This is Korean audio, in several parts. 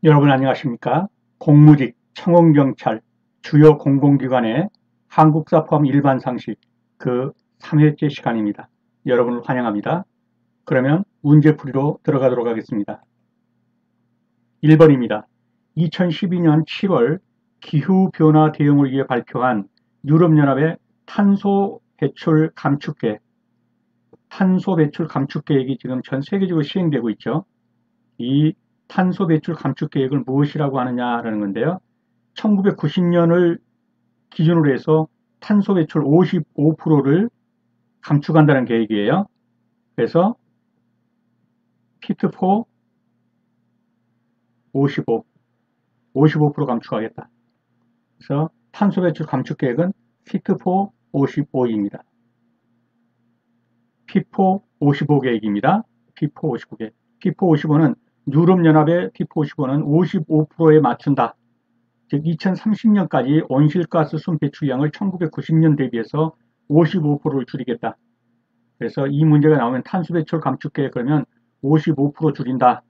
여러분 안녕하십니까? 공무직, 청원경찰, 주요 공공기관의 한국사 포함 일반 상식 그 3회째 시간입니다. 여러분을 환영합니다. 그러면 문제풀이로 들어가도록 하겠습니다. 1번입니다. 2012년 7월 기후변화 대응을 위해 발표한 유럽연합의 탄소 배출 감축 계획이 지금 전 세계적으로 시행되고 있죠. 이 탄소 배출 감축 계획을 무엇이라고 하느냐라는 건데요. 1990년을 기준으로 해서 탄소 배출 55%를 감축한다는 계획이에요. 그래서 Fit for 55% 감축하겠다. 그래서 탄소 배출 감축 계획은 Fit for 55입니다. Fit for 55 계획입니다. Fit for 55 계획. Fit for 55는 유럽연합의 Fit for 55는 55%에 맞춘다. 즉 2030년까지 온실가스 순 배출량을 1990년 대비해서 55%를 줄이겠다. 그래서 이 문제가 나오면 탄소 배출 감축 계획 그러면 55% 줄인다.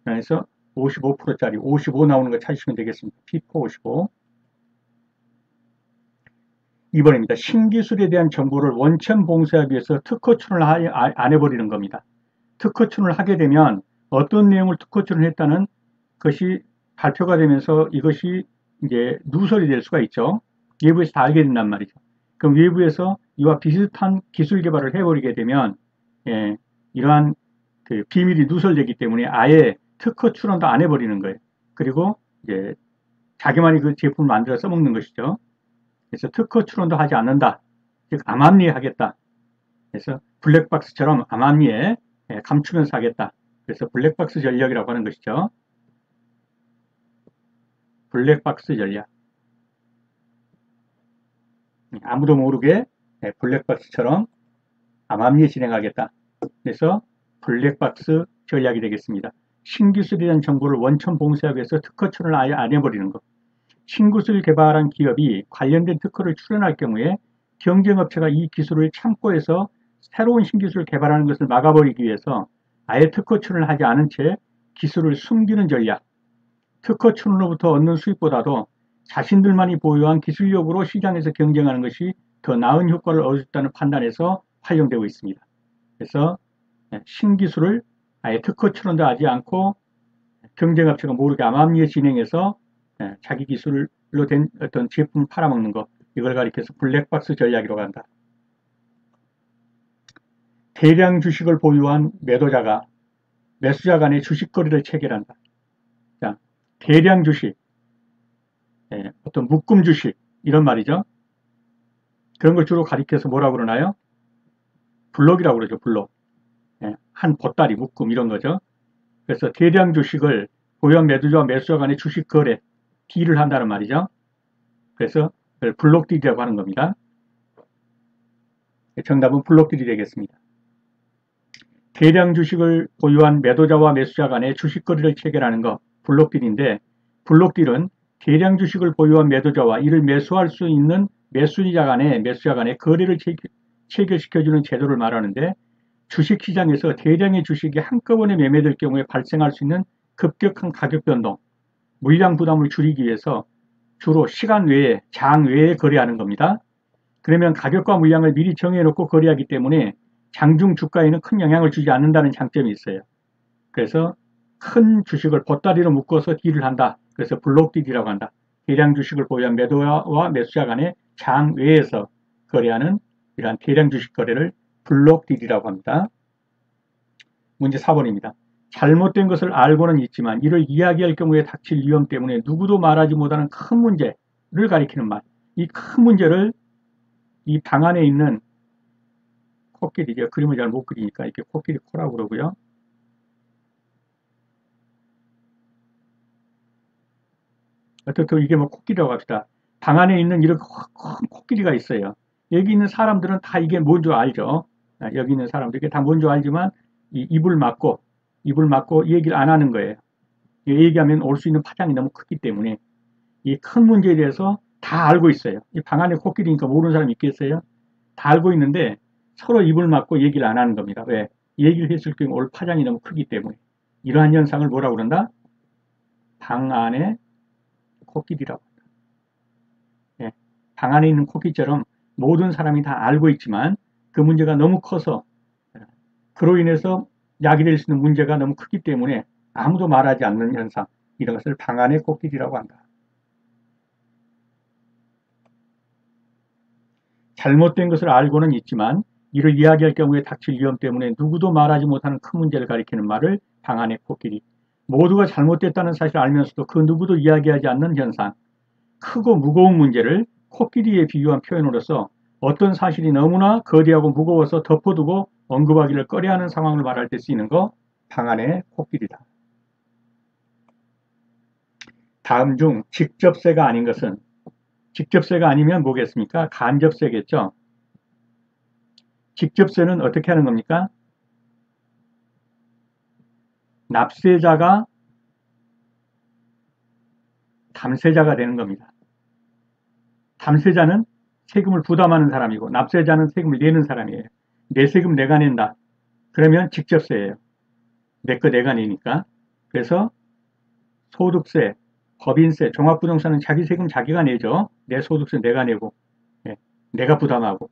그래서 55%짜리 55 나오는 거 찾으시면 되겠습니다. Fit for 55. 2번입니다. 신기술에 대한 정보를 원천 봉쇄하기 위해서 특허춘을 안 해버리는 겁니다. 특허춘을 하게 되면 어떤 내용을 특허춘을 했다는 것이 발표가 되면서 이것이 이제 누설이 될 수가 있죠. 외부에서 다 알게 된단 말이죠. 그럼 외부에서 이와 비슷한 기술 개발을 해버리게 되면 이러한 그 비밀이 누설되기 때문에 아예 특허 출원도 안 해버리는 거예요. 그리고 이제 자기만이 그 제품을 만들어 써먹는 것이죠. 그래서 특허 출원도 하지 않는다. 즉 암암리에 하겠다. 그래서 블랙박스처럼 암암리에 감추면서 하겠다. 그래서 블랙박스 전략이라고 하는 것이죠. 블랙박스 전략. 아무도 모르게 블랙박스처럼 암암리에 진행하겠다. 그래서 블랙박스 전략이 되겠습니다. 신기술에 대한 정보를 원천 봉쇄하기 위해서 특허춘을 아예 안 해버리는 것. 신기술을 개발한 기업이 관련된 특허를 출원할 경우에 경쟁업체가 이 기술을 참고해서 새로운 신기술을 개발하는 것을 막아버리기 위해서 아예 특허춘을 하지 않은 채 기술을 숨기는 전략. 특허춘으로부터 얻는 수익보다도 자신들만이 보유한 기술력으로 시장에서 경쟁하는 것이 더 나은 효과를 얻을 수 있다는 판단에서 활용되고 있습니다. 그래서 신기술을 아예 특허춘도 하지 않고 경쟁업체가 모르게 암암리에 진행해서 자기 기술로 된 어떤 제품을 팔아먹는 것, 이걸 가리켜서 블랙박스 전략이라고 한다. 대량 주식을 보유한 매도자가 매수자 간의 주식 거래를 체결한다. 자, 대량 주식, 어떤 묶음 주식 이런 말이죠. 그런 걸 주로 가리켜서 뭐라고 그러나요? 블록이라고 그러죠. 블록. 한 보따리 묶음 이런 거죠. 그래서 대량 주식을 보유한 매도자와 매수자 간의 주식 거래 딜을 한다는 말이죠. 그래서 블록 딜이라고 하는 겁니다. 정답은 블록 딜이 되겠습니다. 대량 주식을 보유한 매도자와 매수자 간의 주식 거래를 체결하는 것 블록 딜인데, 블록 딜은 대량 주식을 보유한 매도자와 이를 매수할 수 있는 매수자 간의 거래를 체결시켜주는 제도를 말하는데, 주식시장에서 대량의 주식이 한꺼번에 매매될 경우에 발생할 수 있는 급격한 가격 변동, 물량 부담을 줄이기 위해서 주로 시간 외에, 장 외에 거래하는 겁니다. 그러면 가격과 물량을 미리 정해놓고 거래하기 때문에 장중 주가에는 큰 영향을 주지 않는다는 장점이 있어요. 그래서 큰 주식을 보따리로 묶어서 딜을 한다. 그래서 블록 딜이라고 한다. 대량 주식을 보유한 매도와 매수자 간의 장 외에서 거래하는 이러한 대량 주식 거래를 블록 딜이라고 합니다. 문제 4번입니다. 잘못된 것을 알고는 있지만 이를 이야기할 경우에 닥칠 위험 때문에 누구도 말하지 못하는 큰 문제를 가리키는 말. 이 큰 문제를 이 방 안에 있는 코끼리, 제가 그림을 잘 못 그리니까 이렇게 코끼리 코라고 그러고요. 어떻든 이게 뭐 코끼리라고 합시다. 방 안에 있는 이렇게 큰 코끼리가 있어요. 여기 있는 사람들은 다 이게 뭔 줄 알죠. 여기 있는 사람들 이게 다 뭔 줄 알지만 입을 막고 얘기를 안 하는 거예요. 얘기하면 올 수 있는 파장이 너무 크기 때문에 이 큰 문제에 대해서 다 알고 있어요. 이 방 안에 코끼리니까 모르는 사람이 있겠어요? 다 알고 있는데 서로 입을 막고 얘기를 안 하는 겁니다. 얘기를 했을 경우 올 파장이 너무 크기 때문에. 이러한 현상을 뭐라고 그런다? 방 안의 코끼리라고 합니다. 예, 방 안에 있는 코끼리처럼 모든 사람이 다 알고 있지만 그 문제가 너무 커서 그로 인해서 야기될 수 있는 문제가 너무 크기 때문에 아무도 말하지 않는 현상, 이런 것을 방 안의 코끼리라고 한다. 잘못된 것을 알고는 있지만 이를 이야기할 경우에 닥칠 위험 때문에 누구도 말하지 못하는 큰 문제를 가리키는 말을 방 안의 코끼리. 모두가 잘못됐다는 사실을 알면서도 그 누구도 이야기하지 않는 현상. 크고 무거운 문제를 코끼리에 비유한 표현으로서 어떤 사실이 너무나 거대하고 무거워서 덮어두고 언급하기를 꺼려하는 상황을 말할 때 쓰이는 거, 방 안의 코끼리다. 다음 중 직접세가 아닌 것은, 직접세가 아니면 뭐겠습니까? 간접세겠죠. 직접세는 어떻게 하는 겁니까? 납세자가 담세자가 되는 겁니다. 담세자는 세금을 부담하는 사람이고 납세자는 세금을 내는 사람이에요. 내 세금 내가 낸다. 그러면 직접세예요. 내 거 내가 내니까. 그래서 소득세, 법인세, 종합부동산은 자기 세금 자기가 내죠. 내 소득세 내가 내고, 내가 부담하고,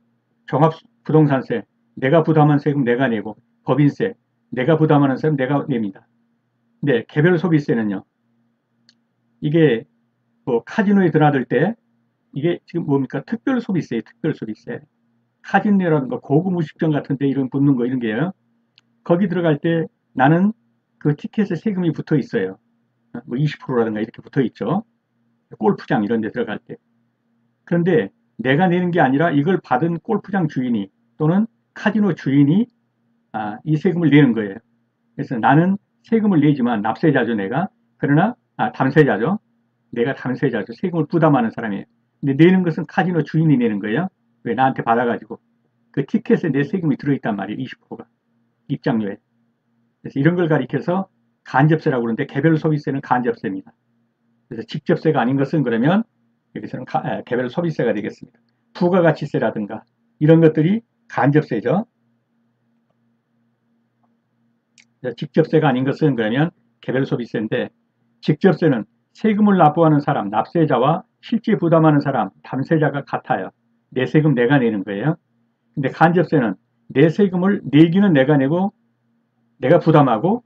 종합부동산세, 내가 부담한 세금 내가 내고, 법인세, 내가 부담하는 세금 내가 냅니다. 근데 개별 소비세는요. 이게 뭐 카지노에 드나들 때 이게 지금 뭡니까? 특별 소비세예요. 특별 소비세. 카지노라든가 고급 음식점 같은 데 이런 붙는 거 이런 게요. 거기 들어갈 때 나는 그 티켓에 세금이 붙어 있어요. 뭐 20%라든가 이렇게 붙어 있죠. 골프장 이런 데 들어갈 때. 그런데 내가 내는 게 아니라 이걸 받은 골프장 주인이 또는 카지노 주인이 이 세금을 내는 거예요. 그래서 나는 세금을 내지만 납세자죠, 내가. 그러나 담세자죠. 내가 담세자죠. 세금을 부담하는 사람이에요. 근데 내는 것은 카지노 주인이 내는 거예요. 왜? 나한테 받아가지고. 그 티켓에 내 세금이 들어있단 말이에요. 20%가. 입장료에. 그래서 이런 걸 가리켜서 간접세라고 그러는데 개별 소비세는 간접세입니다. 그래서 직접세가 아닌 것은 그러면 여기서는 개별 소비세가 되겠습니다. 부가가치세라든가 이런 것들이 간접세죠. 직접세가 아닌 것은 그러면 개별 소비세인데 직접세는 세금을 납부하는 사람, 납세자와 실제 부담하는 사람, 담세자가 같아요. 내 세금 내가 내는 거예요. 근데 간접세는 내 세금을 내기는 내가 내고 내가 부담하고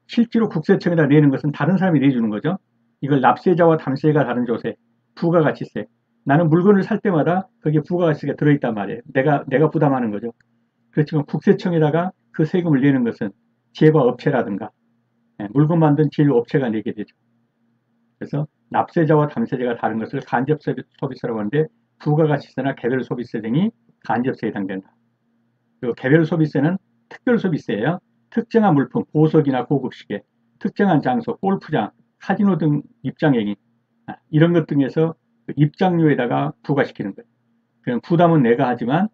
실제로 국세청에다 내는 것은 다른 사람이 내주는 거죠. 이걸 납세자와 담세가 다른 조세, 부가가치세. 나는 물건을 살 때마다 거기에 부가가치가 들어있단 말이에요. 내가 부담하는 거죠. 그렇지만 국세청에다가 그 세금을 내는 것은 제과업체라든가 물건 만든 제조업체가 내게 되죠. 그래서 납세자와 담세자가 다른 것을 간접소비세라고 하는데 부가가치세나 개별소비세 등이 간접세에 해당된다. 그리고 개별소비세는 특별소비세예요. 특정한 물품, 보석이나 고급시계, 특정한 장소, 골프장, 카지노 등 입장행위 이런 것 등에서 입장료에다가 부과시키는 거예요. 그럼 부담은 내가 하지만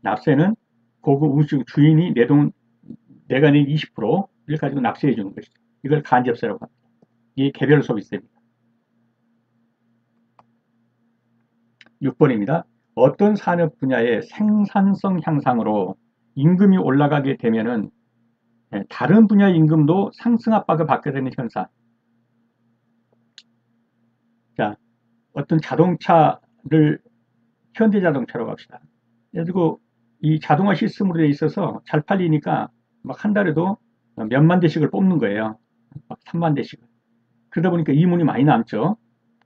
납세는 고급 음식 주인이 내가 낸 20%를 가지고 납세해 주는 것이죠. 이걸 간접세라고 합니다. 이게 개별소비세입니다. 6번입니다. 어떤 산업 분야의 생산성 향상으로 임금이 올라가게 되면은 다른 분야의 임금도 상승 압박을 받게 되는 현상. 자, 어떤 자동차를 현대자동차로 갑시다. 그리고 이 자동화 시스템으로 돼 있어서 잘 팔리니까 막 한 달에도 몇만 대씩을 뽑는 거예요. 막 3만 대씩을. 그러다 보니까 이윤이 많이 남죠.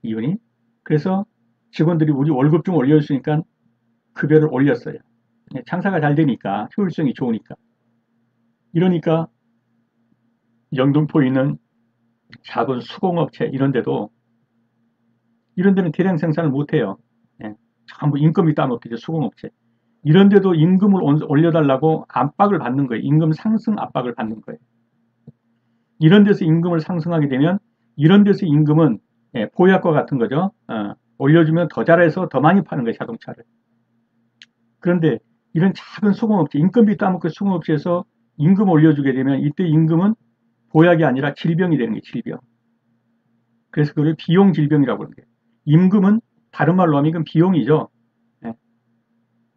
이윤이. 그래서 직원들이 우리 월급 좀 올려주니까 급여를 올렸어요. 장사가 잘 되니까, 효율성이 좋으니까. 이러니까 영등포에 있는 작은 수공업체 이런 데도 이런 데는 대량 생산을 못해요. 전부 인건비 따먹기죠. 수공업체. 이런 데도 임금을 올려달라고 압박을 받는 거예요. 임금 상승 압박을 받는 거예요. 이런 데서 임금을 상승하게 되면 이런 데서 임금은 보약과 같은 거죠. 올려주면 더 잘해서 더 많이 파는 거예요. 자동차를. 그런데 이런 작은 수공업체, 인건비 따먹고 수공업체에서 임금 올려주게 되면 이때 임금은 보약이 아니라 질병이 되는 거예요. 질병. 그래서 그걸 비용 질병이라고 하는 거예요. 임금은 다른 말로 하면 이건 비용이죠.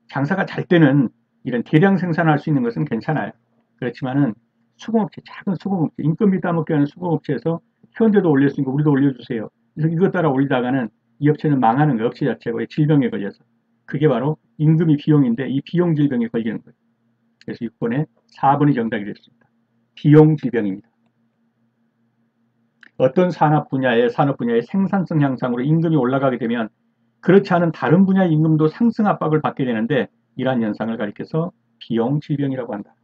장사가 잘 때는 이런 대량 생산할 수 있는 것은 괜찮아요. 그렇지만은 수공업체, 작은 수공업체, 인건비 따먹게 하는 수공업체에서 현대도 올렸으니까 우리도 올려주세요. 그래서 이것 따라 올리다가는 이 업체는 망하는 거예요. 업체 자체가 질병에 걸려서. 그게 바로 임금이 비용인데 이 비용 질병에 걸리는 거예요. 그래서 6번에 4번이 정답이 됐습니다. 비용 질병입니다. 어떤 산업 분야의 생산성 향상으로 임금이 올라가게 되면 그렇지 않은 다른 분야의 임금도 상승 압박을 받게 되는데 이러한 현상을 가리켜서 비용 질병이라고 한다.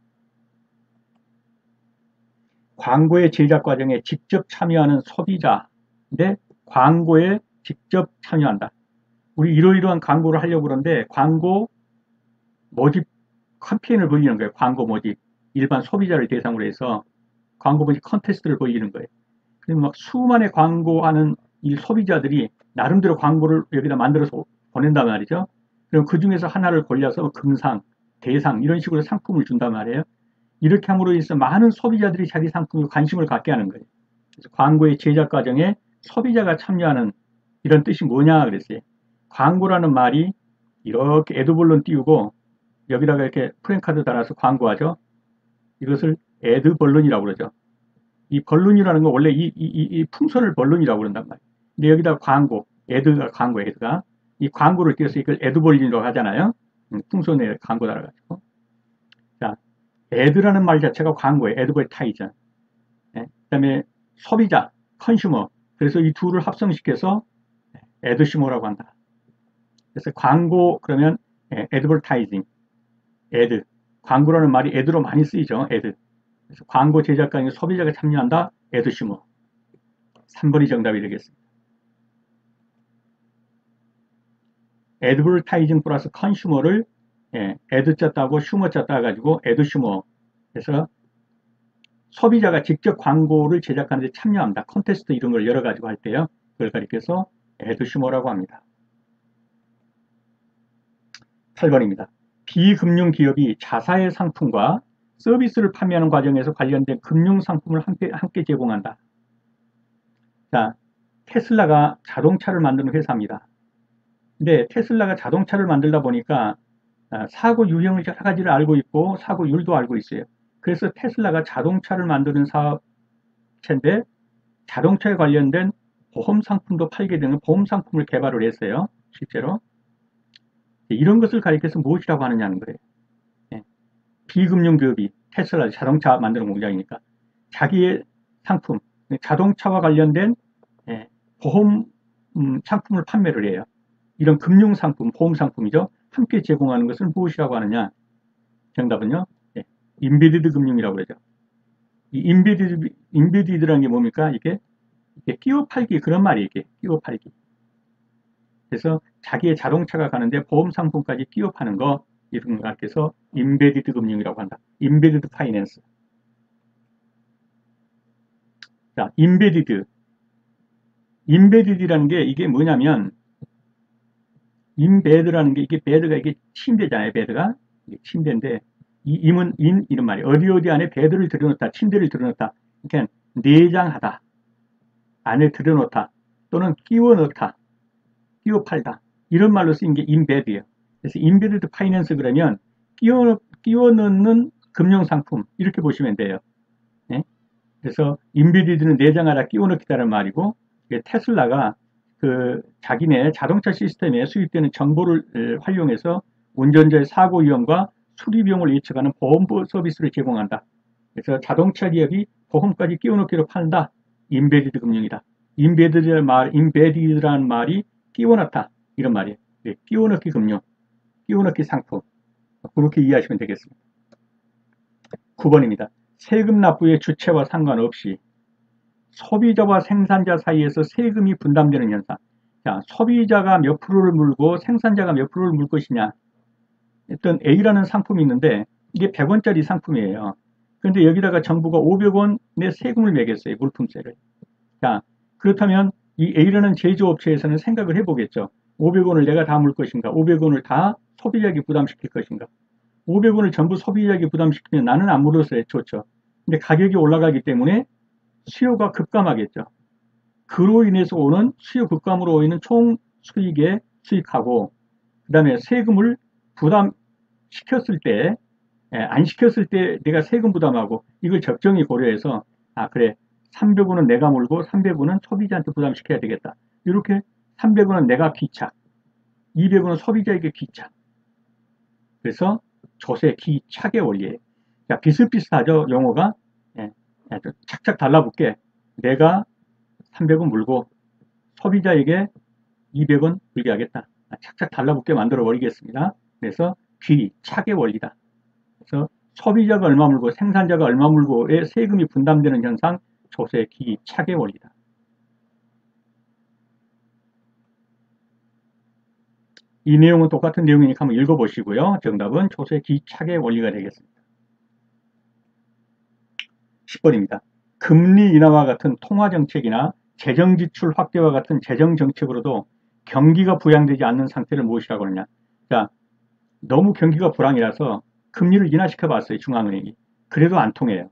광고의 제작 과정에 직접 참여하는 소비자인데 광고에 직접 참여한다. 우리 이러이러한 광고를 하려고 그러는데 광고 모집 캠페인을 벌이는 거예요. 광고 모집. 일반 소비자를 대상으로 해서 광고 모집 컨테스트를 벌이는 거예요. 그리고 막 수많은 광고하는 이 소비자들이 나름대로 광고를 여기다 만들어서 보낸단 말이죠. 그럼 그 중에서 하나를 골라서 금상, 대상 이런 식으로 상품을 준단 말이에요. 이렇게 함으로 해서 많은 소비자들이 자기 상품에 관심을 갖게 하는 거예요. 그래서 광고의 제작 과정에 소비자가 참여하는 이런 뜻이 뭐냐 그랬어요. 광고라는 말이 이렇게 에드볼론 띄우고 여기다가 이렇게 프랭카드 달아서 광고하죠. 이것을 에드벌룬이라고 그러죠. 이 벌룬이라는 건 원래 이 풍선을 벌룬이라고 그런단 말이에요. 근데 여기다 광고, 에드가 광고, 에드가 이 광고를 띄워서 이걸 에드벌룬이라고 하잖아요. 풍선에 광고 달아가지고. 자, 에드라는 말 자체가 광고예요. 에드버타이전. 네? 그 다음에 소비자, 컨슈머. 그래서 이 둘을 합성시켜서 에드슈머라고 한다. 그래서 광고 그러면 에드버타이징, 에드. 광고라는 말이 에드로 많이 쓰이죠. 에드. 그래서 광고 제작가인 소비자가 참여한다. 에드슈머. 3번이 정답이 되겠습니다. 에드버타이징 플러스 컨슈머를 에드자 따고 슈머자 따가지고 에드슈머. 그래서 소비자가 직접 광고를 제작하는 데 참여합니다. 콘테스트 이런 걸 여러 가지고 할 때요. 그걸 가리켜서 에드슈머라고 합니다. 8번입니다. 비금융 기업이 자사의 상품과 서비스를 판매하는 과정에서 관련된 금융 상품을 함께 제공한다. 자, 테슬라가 자동차를 만드는 회사입니다. 근데 테슬라가 자동차를 만들다 보니까 사고 유형을 여러 가지를 알고 있고 사고율도 알고 있어요. 그래서 테슬라가 자동차를 만드는 사업체인데 자동차에 관련된 보험 상품도 팔게 되는 보험 상품을 개발을 했어요. 실제로. 이런 것을 가리켜서 무엇이라고 하느냐는 거예요. 비금융 기업이 테슬라 자동차 만드는 공장이니까 자기의 상품, 자동차와 관련된 보험 상품을 판매를 해요. 이런 금융 상품, 보험 상품이죠. 함께 제공하는 것을 무엇이라고 하느냐? 정답은요. 인베디드 금융이라고 그러죠. 이 인베디드라는 게 뭡니까? 이게 끼워 팔기 그런 말이에요. 이게 끼워 팔기. 그래서 자기의 자동차가 가는데 보험 상품까지 끼워 파는 거 이런 거 해서 인베디드 금융이라고 한다. 인베디드 파이낸스. 자, 인베디드라는 게 이게 뭐냐면 인베드라는 게 이게 베드가 이게 침대잖아요. 베드가 침대인데 이 임은 이런 말이에요. 어디 안에 베드를 들여놓다, 침대를 들여놓다. 그러니까 내장하다, 안에 들여놓다, 또는 끼워 넣다, 끼워 팔다. 이런 말로 쓰인 게 인베드예요. 그래서 인베디드 파이낸스 그러면 끼워 넣는 금융 상품 이렇게 보시면 돼요. 네? 그래서 인베디드는 내장하다, 끼워 넣기다라는 말이고 테슬라가 그 자기네 자동차 시스템에 수입되는 정보를 활용해서 운전자의 사고 위험과 수리 비용을 예측하는 보험 서비스를 제공한다. 그래서 자동차 기업이 보험까지 끼워넣기로 판다. 인베디드 금융이다. 인베디드라는 말이 끼워넣다 이런 말이에요. 네, 끼워넣기 금융, 끼워넣기 상품 그렇게 이해하시면 되겠습니다. 9번입니다. 세금 납부의 주체와 상관없이 소비자와 생산자 사이에서 세금이 분담되는 현상. 자, 소비자가 몇 프로를 물고 생산자가 몇 프로를 물 것이냐. 어떤 A라는 상품이 있는데 이게 100원짜리 상품이에요. 그런데 여기다가 정부가 500원의 세금을 매겼어요. 물품세를. 자, 그렇다면 이 A라는 제조업체에서는 생각을 해보겠죠. 500원을 내가 다 물 것인가? 500원을 다 소비자에게 부담시킬 것인가? 500원을 전부 소비자에게 부담시키면 나는 안 물어서 좋죠. 근데 가격이 올라가기 때문에 수요가 급감하겠죠. 그로 인해서 오는 수요 급감으로 오는 총 수익에 수익하고 그 다음에 세금을 부담시켰을 때 안 시켰을 때 내가 세금 부담하고 이걸 적정히 고려해서 그래 300원은 내가 물고 300원은 소비자한테 부담시켜야 되겠다. 이렇게 300원은 내가 귀착, 200원은 소비자에게 귀착. 그래서 조세 귀착의 원리예요. 자, 비슷비슷하죠, 용어가. 예, 착착 달라붙게. 내가 300원 물고 소비자에게 200원 물게 하겠다. 착착 달라붙게 만들어 버리겠습니다. 그래서 귀착의 원리다. 그래서 소비자가 얼마 물고 생산자가 얼마 물고의 세금이 분담되는 현상, 조세 귀착의 원리다. 이 내용은 똑같은 내용이니까 한번 읽어보시고요. 정답은 조세 귀착의 원리가 되겠습니다. 10번입니다. 금리 인하와 같은 통화정책이나 재정지출 확대와 같은 재정정책으로도 경기가 부양되지 않는 상태를 무엇이라고 하느냐. 자, 너무 경기가 불황이라서 금리를 인하시켜 봤어요, 중앙은행이. 그래도 안 통해요.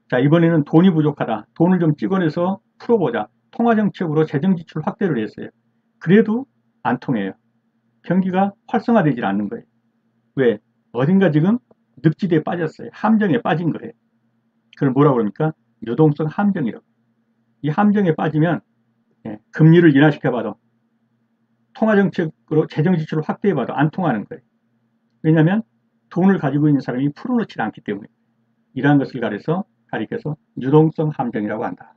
자, 이번에는 돈이 부족하다. 돈을 좀 찍어내서 풀어보자. 통화정책으로 재정지출 확대를 했어요. 그래도 안 통해요. 경기가 활성화되질 않는 거예요. 왜? 어딘가 지금 늪지대에 빠졌어요. 함정에 빠진 거예요. 그걸 뭐라고 그럽니까? 유동성 함정이라고. 이 함정에 빠지면 금리를 인하시켜봐도 통화정책으로 재정지출을 확대해봐도 안 통하는 거예요. 왜냐하면 돈을 가지고 있는 사람이 풀어놓지 않기 때문에. 이러한 것을 가리켜서 유동성 함정이라고 한다.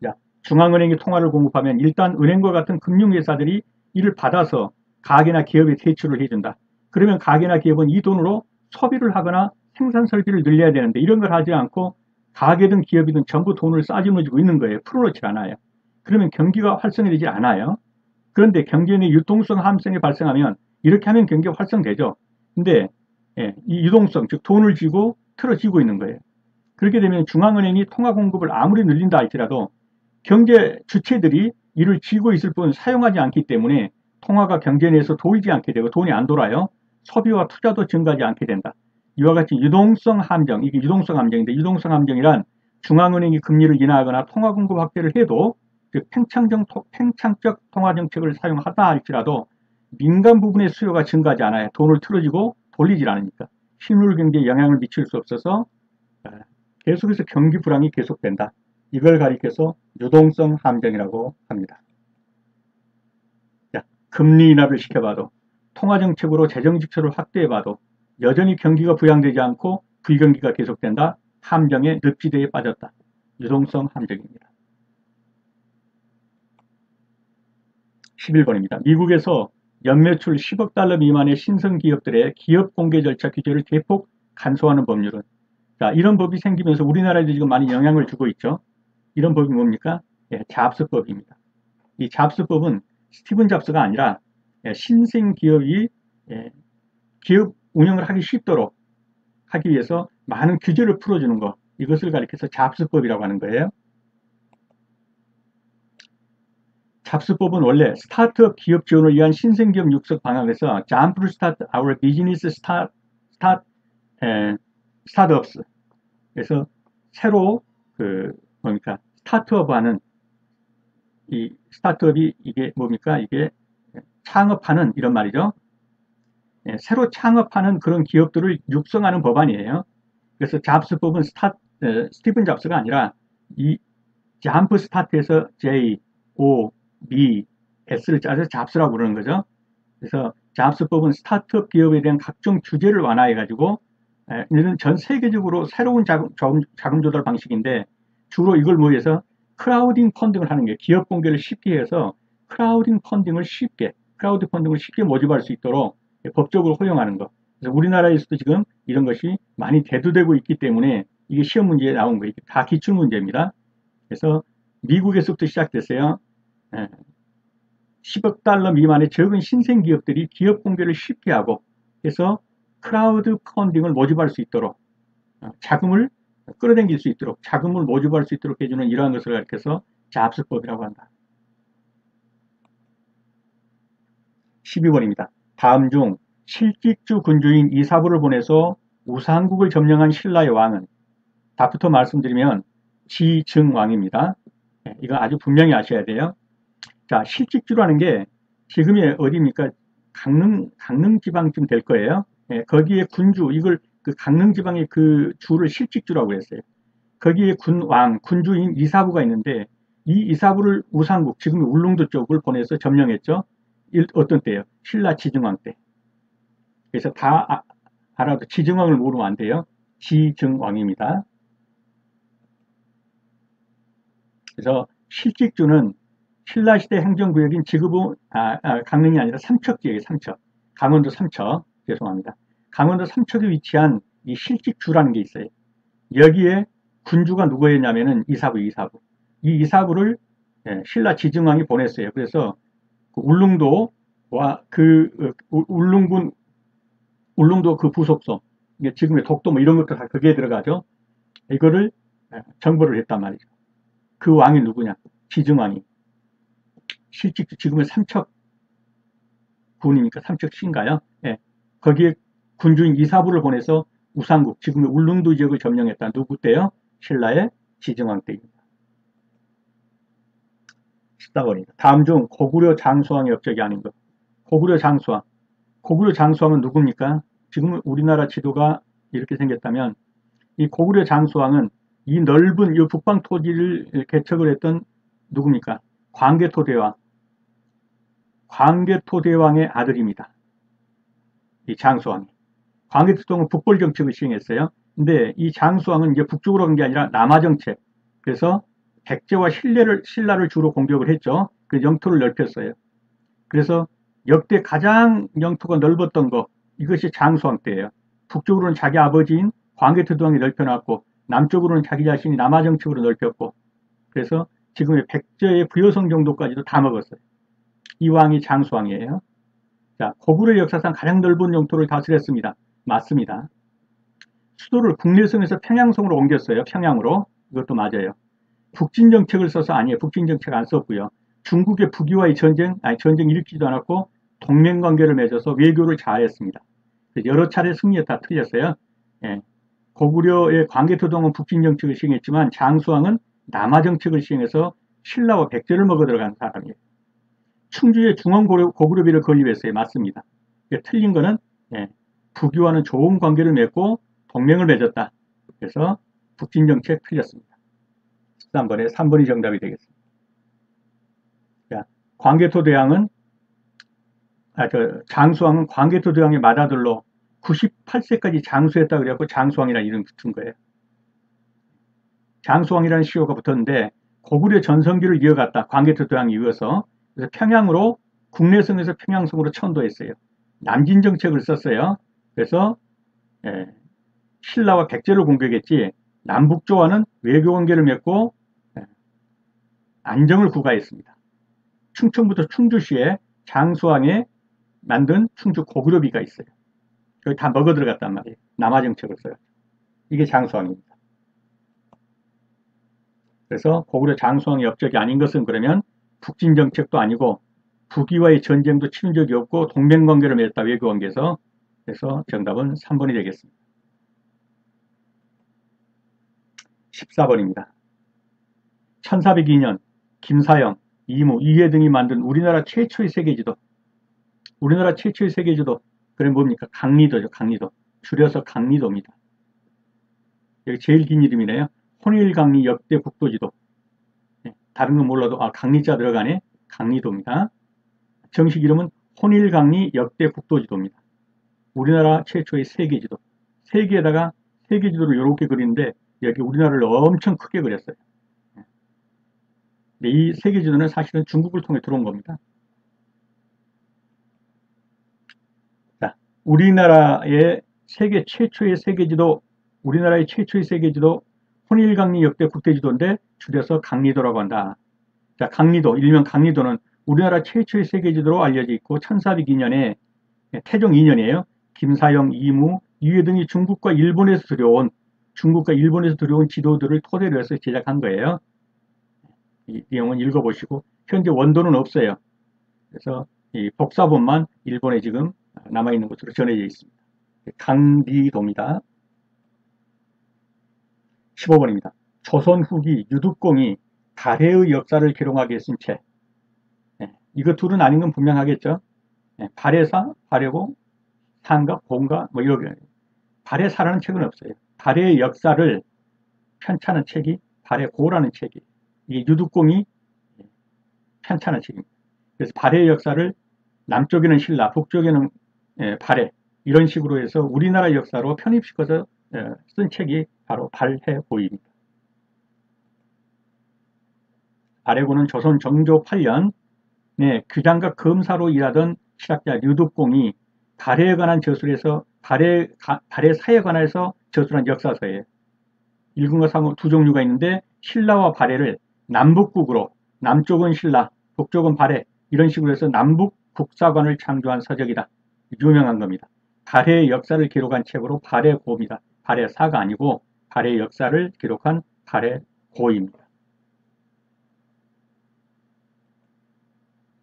자, 중앙은행이 통화를 공급하면 일단 은행과 같은 금융회사들이 이를 받아서 가게나 기업에 대출을 해준다. 그러면 가게나 기업은 이 돈으로 소비를 하거나 생산 설비를 늘려야 되는데 이런 걸 하지 않고 가게든 기업이든 전부 돈을 싸집어주고 있는 거예요. 풀어놓지 않아요. 그러면 경기가 활성화되지 않아요. 그런데 경제 내 유동성 함정이 발생하면 이렇게 하면 경기가 활성되죠. 근데 이 유동성, 즉 돈을 쥐고 틀어지고 있는 거예요. 그렇게 되면 중앙은행이 통화 공급을 아무리 늘린다 할지라도 경제 주체들이 이를 쥐고 있을 뿐 사용하지 않기 때문에 통화가 경제 내에서 돌지 않게 되고 돈이 안 돌아요. 소비와 투자도 증가하지 않게 된다. 이와 같이 유동성 함정, 이게 유동성 함정인데 유동성 함정이란 중앙은행이 금리를 인하하거나 통화 공급 확대를 해도 즉 팽창적 통화 정책을 사용하다 할지라도 민간 부분의 수요가 증가하지 않아요. 돈을 틀어지고 돌리질 않으니까. 실물 경제에 영향을 미칠 수 없어서 계속해서 경기 불황이 계속된다. 이걸 가리켜서 유동성 함정이라고 합니다. 자, 금리 인하를 시켜봐도 통화정책으로 재정지출을 확대해봐도 여전히 경기가 부양되지 않고 불경기가 계속된다. 함정의 늪지대에 빠졌다. 유동성 함정입니다. 11번입니다. 미국에서 연매출 10억 달러 미만의 신성 기업들의 기업 공개 절차 규제를 대폭 간소화하는 법률은, 자, 이런 법이 생기면서 우리나라에도 지금 많이 영향을 주고 있죠. 이런 법이 뭡니까? 잡스법입니다. 이 잡스법은 스티븐 잡스가 아니라 신생 기업이 기업 운영을 하기 쉽도록 하기 위해서 많은 규제를 풀어주는 것, 이것을 가리켜서 잡스법이라고 하는 거예요. 잡스법은 원래 스타트업 기업 지원을 위한 신생기업 육성 방향에서 Jump Start Our Business Startups, 그래서 새로 뭡니까? 스타트업하는, 이 스타트업이 이게 뭡니까? 이게 창업하는, 이런 말이죠. 새로 창업하는 그런 기업들을 육성하는 법안이에요. 그래서 잡스법은 스티븐 잡스가 아니라 이 잠프 스타트에서 J, O, B, S를 짜서 잡스라고 부르는 거죠. 그래서 잡스법은 스타트업 기업에 대한 각종 규제를 완화해가지고 이는 전 세계적으로 새로운 자금 조달 방식인데 주로 이걸 위해서 크라우딩 펀딩을 하는 게, 기업 공개를 쉽게 해서 크라우드 펀딩을 쉽게 모집할 수 있도록 법적으로 허용하는 것. 그래서 우리나라에서도 지금 이런 것이 많이 대두되고 있기 때문에 이게 시험 문제에 나온 거예요. 다 기출 문제입니다. 그래서 미국에서부터 시작됐어요. 10억 달러 미만의 적은 신생 기업들이 기업 공개를 쉽게 하고, 그래서 크라우드 펀딩을 모집할 수 있도록, 자금을 끌어당길 수 있도록, 자금을 모집할 수 있도록 해주는 이러한 것을 가리켜서 잡스법이라고 한다. 12번입니다. 다음 중 실직주 군주인 이사부를 보내서 우상국을 점령한 신라의 왕은, 답부터 말씀드리면 지증왕입니다. 이거 아주 분명히 아셔야 돼요. 자, 실직주라는 게 지금의 어디입니까? 강릉 지방쯤 될 거예요. 거기에 군주, 이걸 그 강릉 지방의 그 주를 실직주라고 했어요. 거기에 군왕, 군주인 이사부가 있는데 이 이사부를 우상국, 지금 울릉도 쪽을 보내서 점령했죠. 어떤 때요? 신라 지증왕 때. 그래서 다 알아도 지증왕을 모르면 안 돼요. 지증왕입니다. 그래서 실직주는 신라시대 행정구역인 지금은 강릉이 아니라 삼척지역이에요. 삼척. 강원도 삼척. 죄송합니다. 강원도 삼척에 위치한 이 실직주라는 게 있어요. 여기에 군주가 누구였냐면은 이사부. 이 이사부를 신라 지증왕이 보냈어요. 그래서 그 울릉도와 울릉도 그 부속성, 지금의 독도 뭐 이런 것도 다 거기에 들어가죠. 이거를 정벌을 했단 말이죠. 그 왕이 누구냐? 지증왕이. 실직주 지금의 삼척군이니까 삼척시인가요? 예. 거기에 군주인 이사부를 보내서 우상국, 지금의 울릉도 지역을 점령했다. 누구 때요? 신라의 지증왕 때입니다. 14번입니다. 다음 중 고구려 장수왕의 업적이 아닌 것. 고구려 장수왕. 고구려 장수왕은 누굽니까? 지금 우리나라 지도가 이렇게 생겼다면 이 고구려 장수왕은 이 넓은 이 북방 토지를 개척을 했던 누굽니까? 광개토대왕. 광개토대왕의 아들입니다. 이 장수왕이. 광개토대왕은 북벌 정책을 시행했어요. 근데 이 장수왕은 이제 북쪽으로 간 게 아니라 남하 정책. 그래서 백제와 신라를 주로 공격을 했죠. 그 영토를 넓혔어요. 그래서 역대 가장 영토가 넓었던 거, 이것이 장수왕 때예요. 북쪽으로는 자기 아버지인 광개토대왕이 넓혀놨고 남쪽으로는 자기 자신이 남하 정책으로 넓혔고, 그래서 지금의 백제의 부여성 정도까지도 다 먹었어요. 이 왕이 장수왕이에요. 자, 고구려 역사상 가장 넓은 영토를 다스렸습니다. 맞습니다. 수도를 국내성에서 평양성으로 옮겼어요. 평양으로. 이것도 맞아요. 북진 정책을 써서 아니에요. 북진 정책 안 썼고요. 중국의 북이와의 전쟁 일으키지도 않았고 동맹 관계를 맺어서 외교를 자하했습니다. 여러 차례 승리에 다 틀렸어요. 예. 고구려의 광개토대왕은 북진 정책을 시행했지만 장수왕은 남하 정책을 시행해서 신라와 백제를 먹어 들어간 사람이에요. 충주에 중원 고구려비를 건립했어요. 맞습니다. 틀린 거는 북유와는 좋은 관계를 맺고 동맹을 맺었다. 그래서 북진 정책 틀렸습니다. 13번에 3번이 정답이 되겠습니다. 자, 장수왕은 광개토대왕의 맏아들로 98세까지 장수했다 그래갖고 장수왕이라는 이름이 붙은 거예요. 장수왕이라는 시호가 붙었는데 고구려 전성기를 이어갔다. 광개토대왕이 이어서. 그래서 평양으로 국내성에서 평양성으로 천도했어요. 남진 정책을 썼어요. 그래서 신라와 백제를 공격했지 남북조와는 외교관계를 맺고 안정을 구가했습니다. 충청부터 충주시에 장수왕에 만든 충주 고구려비가 있어요. 거기 다 먹어 들어갔단 말이에요. 남하 정책을 써요. 이게 장수왕입니다. 그래서 고구려 장수왕의 업적이 아닌 것은 그러면 북진 정책도 아니고 북이와의 전쟁도 치른 적이 없고 동맹관계를 맺었다. 외교관계에서. 그래서 정답은 3번이 되겠습니다. 14번입니다. 1402년 김사영, 이무, 이해 등이 만든 우리나라 최초의 세계지도. 우리나라 최초의 세계지도. 그게 뭡니까? 강리도죠. 강리도. 줄여서 강리도입니다. 여기 제일 긴 이름이네요. 혼일강리 역대 국도지도. 다른 건 몰라도 강리자 들어가네. 강리도입니다. 정식 이름은 혼일강리 역대 국도지도입니다. 우리나라 최초의 세계지도. 세계에다가 세계지도를 이렇게 그리는데 여기 우리나라를 엄청 크게 그렸어요. 근데 이 세계지도는 사실은 중국을 통해 들어온 겁니다. 자, 우리나라의 세계 최초의 세계지도, 우리나라의 최초의 세계지도 혼일강리 역대 국대지도인데 줄여서 강리도라고 한다. 자, 강리도, 일명 강리도는 우리나라 최초의 세계지도로 알려져 있고 1402년에 태종 2년이에요. 김사영, 이무, 이회 등이 중국과 일본에서 들여온 지도들을 토대로 해서 제작한 거예요. 이 내용은 읽어보시고 현재 원도는 없어요. 그래서 이 복사본만 일본에 지금 남아있는 것으로 전해져 있습니다. 강리도입니다. 15번입니다. 조선 후기 유득공이 발해의 역사를 기록하게 했은 책. 이거 둘은 아닌 건 분명하겠죠. 발해사, 발해고, 산가, 공가, 뭐 이렇게. 발해사라는 책은 없어요. 발해의 역사를 편찮은 책이 발해고라는 책이, 이 유두공이 편찮은 책입니다. 그래서 발해의 역사를 남쪽에는 신라, 북쪽에는 발해, 이런 식으로 해서 우리나라 역사로 편입시켜서 쓴 책이 바로 발해고입니다. 발해고는 조선 정조 8년 규장과 검사로 일하던 실학자 류득공이 발해에 관한 저술에서 발해 사에 관해서 저술한 역사서예요. 읽은 것 상으로 두 종류가 있는데 신라와 발해를 남북국으로, 남쪽은 신라, 북쪽은 발해, 이런 식으로 해서 남북 국사관을 창조한 서적이다. 유명한 겁니다. 발해의 역사를 기록한 책으로 발해고입니다. 발해사가 아니고 발해의 역사를 기록한 발해고입니다.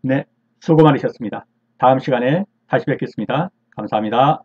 네, 수고 많으셨습니다. 다음 시간에 다시 뵙겠습니다. 감사합니다.